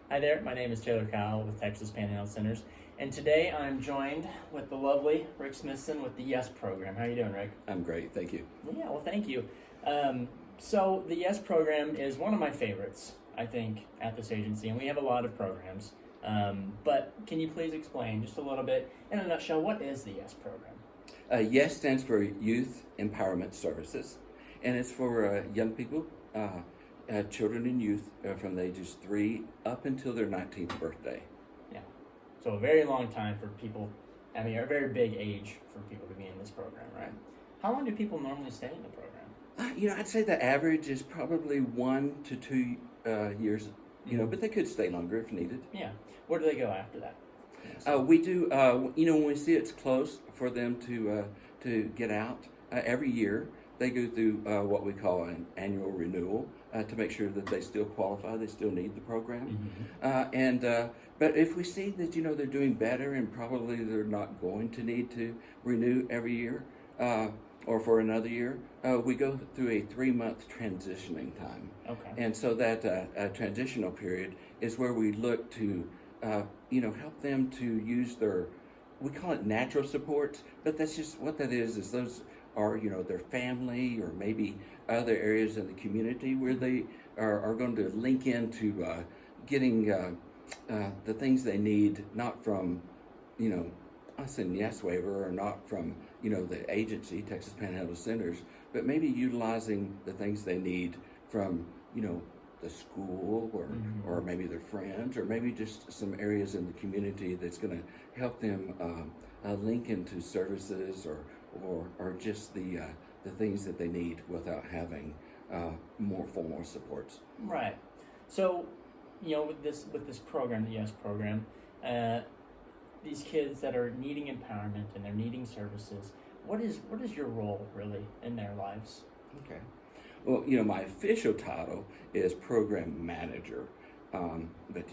Hi there, my name is Taylor Cowell with Texas Panhandle Centers, and today I'm joined with the lovely Rick Smithson with the YES program. How are you doing, Rick? I'm great, thank you. Yeah, well, thank you. So the YES program is one of my favorites, I think, at this agency, and we have a lot of programs. But can you please explain just a little bit, in a nutshell, what is the YES program? YES stands for Youth Empowerment Services, and it's for young people, children and youth from the ages 3 up until their 19th birthday. Yeah, so a very long time for people, a very big age for people to be in this program, right? How long do people normally stay in the program? I'd say the average is probably 1 to 2 years, but they could stay longer if needed. Yeah. Where do they go after that? We do, when we see it's close for them to get out, every year they go through what we call an annual renewal to make sure that they still qualify, they still need the program. But if we see that, they're doing better and probably they're not going to need to renew every year or for another year, we go through a 3-month transitioning time. Okay. And so that transitional period is where we look to help them to use we call it natural supports, but that's just what that is those are, their family or maybe other areas in the community where they are going to link into getting the things they need, not from, us in Yes Waiver or not from, the agency, Texas Panhandle Centers, but maybe utilizing the things they need from, the school or maybe their friends or maybe just some areas in the community that's going to help them link into services or just the things that they need without having more formal supports. Right. So, with this program, the YES program, these kids that are needing empowerment and they're needing services, what is your role really in their lives? Okay. Well, my official title is program manager, but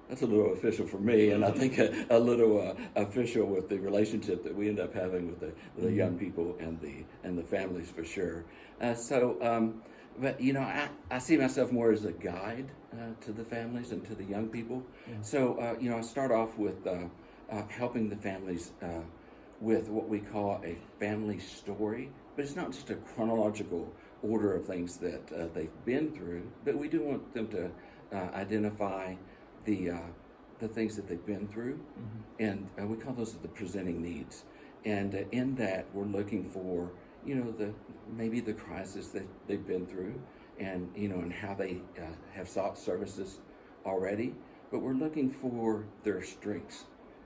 that's a little official for me, and I think a little official with the relationship that we end up having with the young people and the families for sure. But I see myself more as a guide to the families and to the young people. Yeah. So I start off with helping the families with what we call a family story, but it's not just a chronological order of things that they've been through, but we do want them to identify the things that they've been through, and we call those the presenting needs. And in that, we're looking for maybe the crisis that they've been through, and and how they have sought services already. But we're looking for their strengths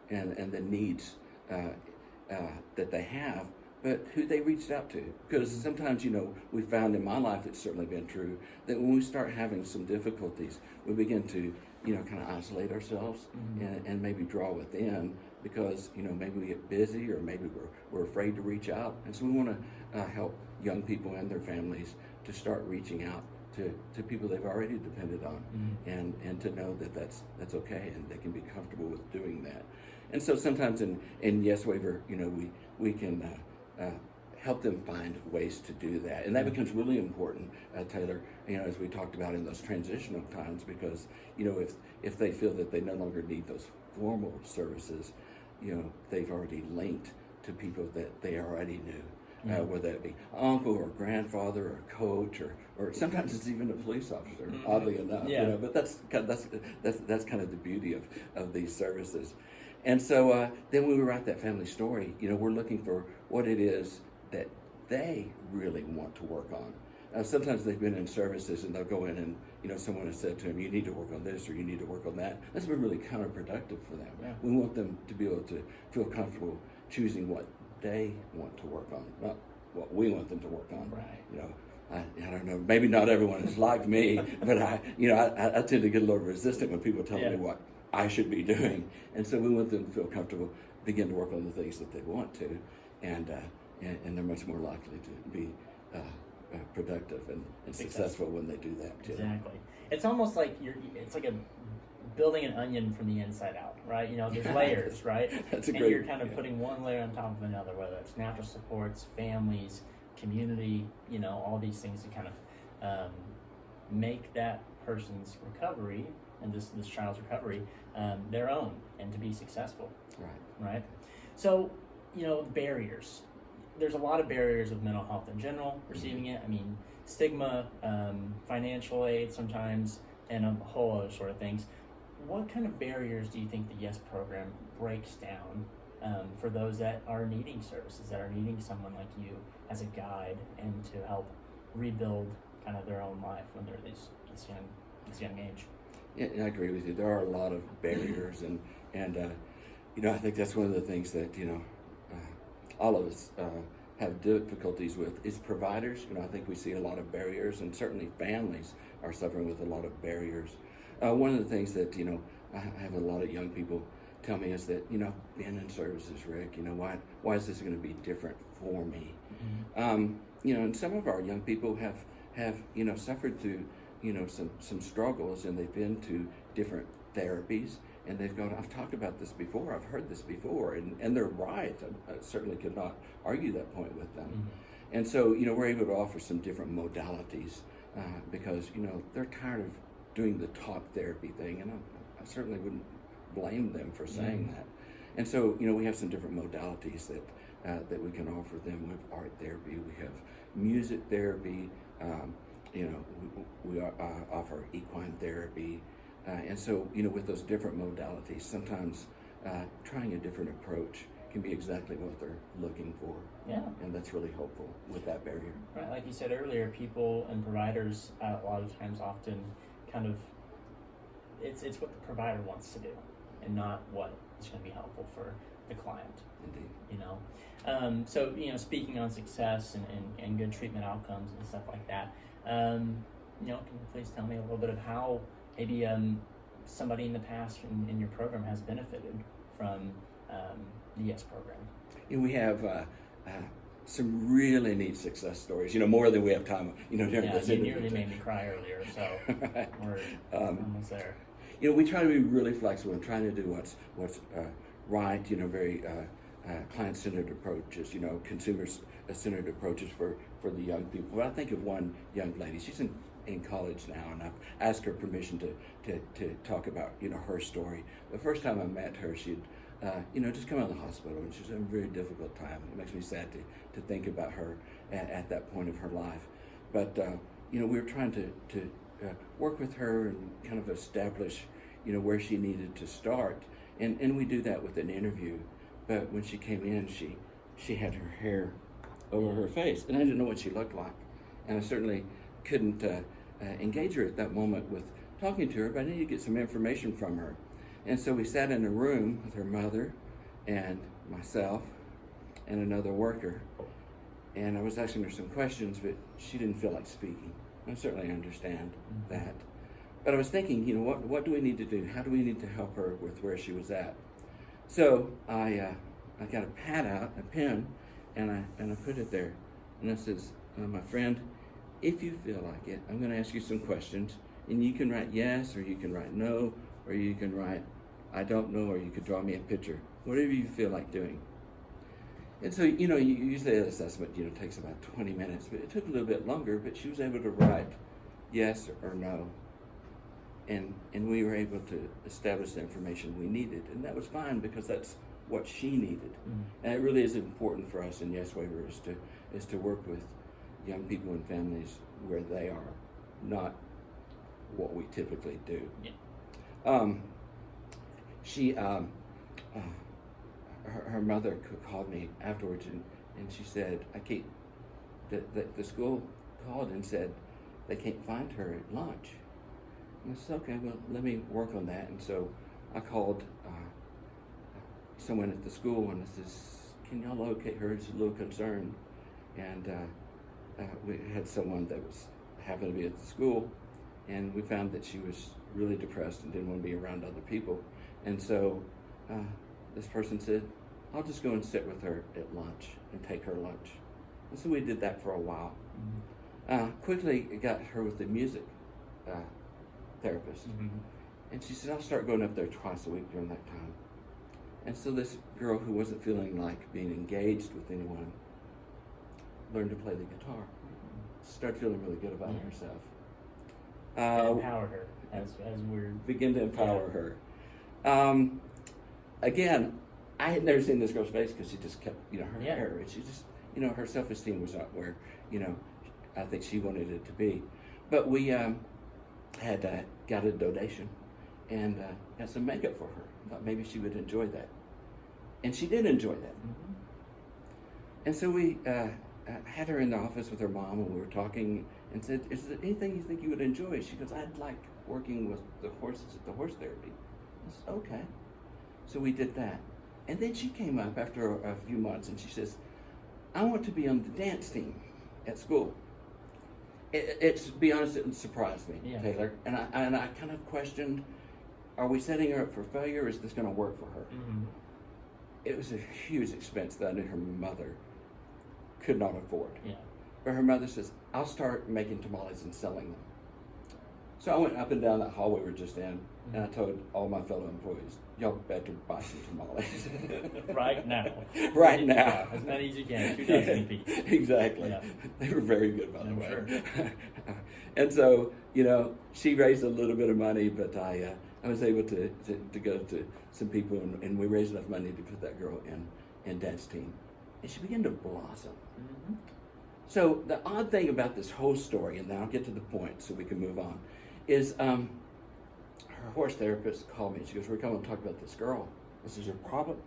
and the needs that they have, but who they reached out to. Because sometimes, we found in my life, it's certainly been true, that when we start having some difficulties, we begin to, kind of isolate ourselves and maybe draw within because, maybe we get busy or maybe we're afraid to reach out. And so we want to help young people and their families to start reaching out to people they've already depended on and to know that that's okay and they can be comfortable with doing that. And so sometimes in Yes Waiver, we can help them find ways to do that. And that becomes really important, Taylor, as we talked about in those transitional times, because, if they feel that they no longer need those formal services, they've already linked to people that they already knew. Whether it be uncle or grandfather or coach or sometimes it's even a police officer, oddly enough. Yeah. But that's kind of the beauty of these services. And so then when we write that family story, we're looking for what it is that they really want to work on. Sometimes they've been in services and they'll go in and, someone has said to them, you need to work on this or you need to work on that. That's been really counterproductive for them. Yeah. We want them to be able to feel comfortable choosing what they want to work on, not what we want them to work on. Right. I don't know, maybe not everyone is like me, but I tend to get a little resistant when people tell me what I should be doing. And so we want them to feel comfortable, begin to work on the things that they want to, and they're much more likely to be productive and successful when they do that too. Exactly. It's almost like it's like building an onion from the inside out, right? There's layers, right? That's and you're kind of putting one layer on top of another, whether it's natural supports, families, community, all these things to kind of make that person's recovery and this child's recovery their own and to be successful. Right. So, barriers. There's a lot of barriers with mental health in general, receiving it. I mean, stigma, financial aid sometimes, and a whole other sort of things. What kind of barriers do you think the YES program breaks down for those that are needing services, that are needing someone like you as a guide and to help rebuild kind of their own life when they're this young age? Yeah, I agree with you. There are a lot of barriers, and I think that's one of the things that all of us have difficulties with is providers. I think we see a lot of barriers, and certainly families are suffering with a lot of barriers. One of the things that I have a lot of young people tell me is that being in services, Rick, why is this going to be different for me? Mm-hmm. And some of our young people have suffered through some struggles, and they've been to different therapies, and they've gone, I've talked about this before, I've heard this before, and they're right. I certainly could not argue that point with them. Mm-hmm. And so we're able to offer some different modalities because they're tired of doing the talk therapy thing, and I certainly wouldn't blame them for saying that. And so we have some different modalities that we can offer them. We have art therapy, we have music therapy, we offer equine therapy, and so with those different modalities, sometimes trying a different approach can be exactly what they're looking for. Yeah. And that's really helpful with that barrier. Right, like you said earlier, people and providers a lot of times often kind of, it's what the provider wants to do and not what is going to be helpful for the client. Indeed. So speaking on success and good treatment outcomes and stuff like that, can you please tell me a little bit of how maybe somebody in the past in your program has benefited from the YES program? We have some really neat success stories, more than we have time, during this interview. You nearly made me cry earlier, so right. We're almost there. We try to be really flexible and trying to do what's right, very client-centered approaches, consumer-centered approaches for the young people. But I think of one young lady, she's in college now, and I've asked her permission to talk about, her story. The first time I met her, she'd just come out of the hospital, and she was having a very difficult time. It makes me sad to think about her at that point of her life. But, we were trying to work with her and kind of establish, where she needed to start. And we do that with an interview. But when she came in, she had her hair over her face, and I didn't know what she looked like. And I certainly couldn't engage her at that moment with talking to her, but I needed to get some information from her. And so we sat in a room with her mother and myself and another worker, and I was asking her some questions, but she didn't feel like speaking. I certainly understand that. But I was thinking, what do we need to do? How do we need to help her with where she was at? So I got a pad out, a pen, and I put it there. And I says, my friend, if you feel like it, I'm going to ask you some questions, and you can write yes, or you can write no, or you can write I don't know, or you could draw me a picture, whatever you feel like doing. And so, usually that assessment, takes about 20 minutes, but it took a little bit longer, but she was able to write yes or no. And we were able to establish the information we needed, and that was fine because that's what she needed. Mm-hmm. And it really is important for us in Yes Waiver is to work with young people and families where they are, not what we typically do. Yeah. Her mother called me afterwards, and she said, the school called and said they can't find her at lunch. And I said, okay, well, let me work on that. And so I called someone at the school, and I says, can y'all locate her? She's a little concerned. And we had someone that happened to be at the school, and we found that she was really depressed and didn't want to be around other people. And so this person said, I'll just go and sit with her at lunch and take her lunch. And so we did that for a while. Mm-hmm. Quickly got her with the music therapist. Mm-hmm. And she said, I'll start going up there twice a week during that time. And so this girl who wasn't feeling like being engaged with anyone learned to play the guitar. Started feeling really good about herself. empower her as we're begin to empower her. Again, I had never seen this girl's face because she just kept, her hair, and she just, her self-esteem was not where, I think she wanted it to be. But we had got a donation and got some makeup for her. Thought maybe she would enjoy that. And she did enjoy that. Mm-hmm. And so we had her in the office with her mom, and we were talking and said, is there anything you think you would enjoy? She goes, I'd like working with the horses at the horse therapy. I said, okay. So we did that. And then she came up after a few months and she says, I want to be on the dance team at school. To be honest, it surprised me, Taylor. And I kind of questioned, are we setting her up for failure, or is this going to work for her? Mm-hmm. It was a huge expense that I knew her mother could not afford. Yeah. But her mother says, I'll start making tamales and selling them. So I went up and down that hall we were just in, and I told all my fellow employees, y'all better buy some tamales. Right now. Right now. As many as you can, 2 dozen apiece. Exactly. Yeah. They were very good, by the way. Sure. And so, she raised a little bit of money, but I was able to go to some people, and we raised enough money to put that girl in dance team. And she began to blossom. Mm-hmm. So the odd thing about this whole story, and then I'll get to the point so we can move on, is her horse therapist called me. She goes, we're coming to talk about this girl. This is your problem?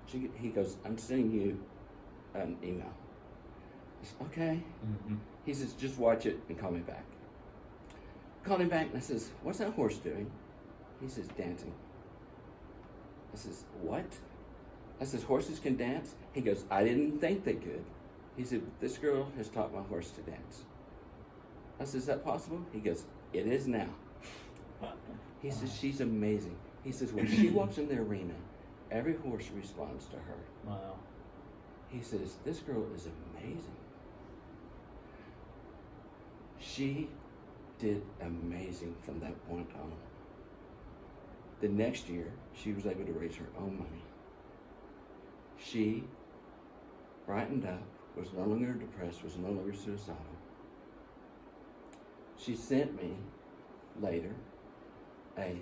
He goes, I'm sending you an email. I said, okay. Mm-hmm. He says, just watch it and call me back. Called him back and I says, what's that horse doing? He says, dancing. I says, what? I says, horses can dance? He goes, I didn't think they could. He said, this girl has taught my horse to dance. I said, is that possible? He goes, it is now. He says, she's amazing. He says, when she walks in the arena, every horse responds to her. Wow. He says, this girl is amazing. She did amazing from that point on. The next year, she was able to raise her own money. She brightened up, was no longer depressed, was no longer suicidal. She sent me later a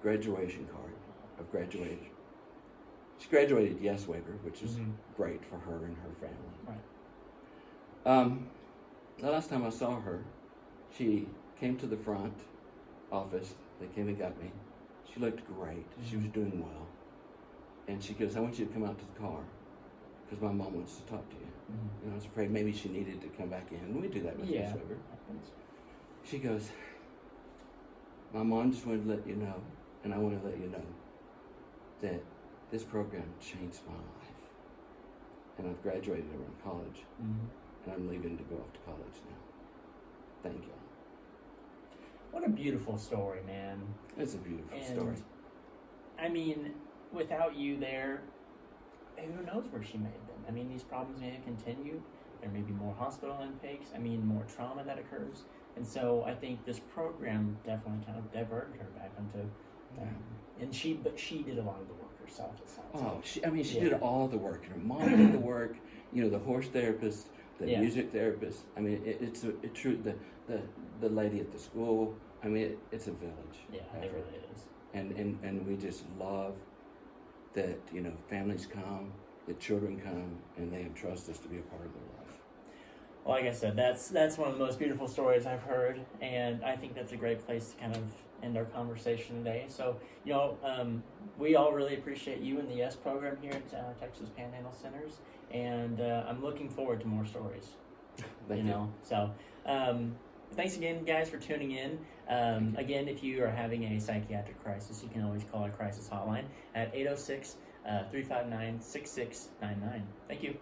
graduation card of graduation. She graduated yes waiver, which is great for her and her family. Right. The last time I saw her, she came to the front office. They came and got me. She looked great. She was doing well. And she goes, I want you to come out to the car because my mom wants to talk to you. And I was afraid maybe she needed to come back in. And we do that with yes waiver. She goes, my mom just wanted to let you know, and I want to let you know, that this program changed my life. And I've graduated around college, and I'm leaving to go off to college now. Thank you. What a beautiful story, man. It's a beautiful story. I mean, without you there, who knows where she may have been. I mean, these problems may have continued. There may be more hospital intakes. I mean, more trauma that occurs. And so I think this program definitely kind of diverted her back into, and she did a lot of the work herself. It sounds like. She did all the work. Her mom did the work. The horse therapist, the music therapist. I mean, it's true. The lady at the school. I mean, it's a village. Yeah, it really is. And we just love that. Families come, the children come, and they entrust us to be a part of their life. Well, like I said, that's one of the most beautiful stories I've heard, and I think that's a great place to kind of end our conversation today. So, we all really appreciate you and the YES program here at Texas Panhandle Centers, and I'm looking forward to more stories. Thank you. So, thanks again, guys, for tuning in. Again, if you are having a psychiatric crisis, you can always call our crisis hotline at 806-359-6699. Thank you.